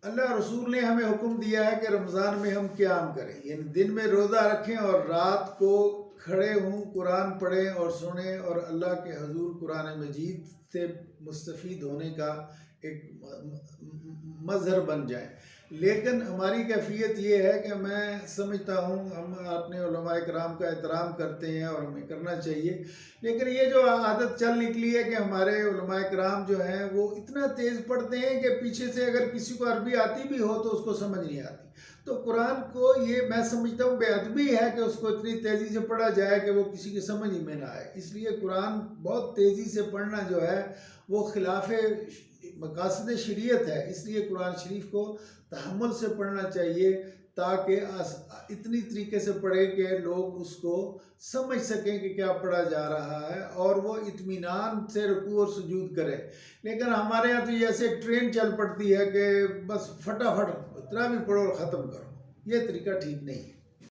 اللہ رسول نے ہمیں حکم دیا ہے کہ رمضان میں ہم قیام کریں، یعنی دن میں روزہ رکھیں اور رات کو کھڑے ہوں، قرآن پڑھیں اور سنیں اور اللہ کے حضور قرآن مجید سے مستفید ہونے کا ایک مظہر بن جائیں۔ لیکن ہماری کیفیت یہ ہے کہ میں سمجھتا ہوں ہم اپنے علماء کرام کا احترام کرتے ہیں اور ہمیں کرنا چاہیے، لیکن یہ جو عادت چل نکلی ہے کہ ہمارے علماء کرام جو ہیں وہ اتنا تیز پڑھتے ہیں کہ پیچھے سے اگر کسی کو عربی آتی بھی ہو تو اس کو سمجھ نہیں آتی۔ تو قرآن کو یہ میں سمجھتا ہوں بے ادبی ہے کہ اس کو اتنی تیزی سے پڑھا جائے کہ وہ کسی کی سمجھ ہی میں نہ آئے۔ اس لیے قرآن بہت تیزی سے پڑھنا جو ہے وہ خلاف مقاصد شریعت ہے۔ اس لیے قرآن شریف کو تحمل سے پڑھنا چاہیے تاکہ اتنی طریقے سے پڑھے کہ لوگ اس کو سمجھ سکیں کہ کیا پڑھا جا رہا ہے اور وہ اطمینان سے رکوع اور سجود کرے۔ لیکن ہمارے یہاں تو یہ ایسے ایک ٹرین چل پڑتی ہے کہ بس فٹافٹ اتنا بھی پڑھو اور ختم کرو، یہ طریقہ ٹھیک نہیں ہے۔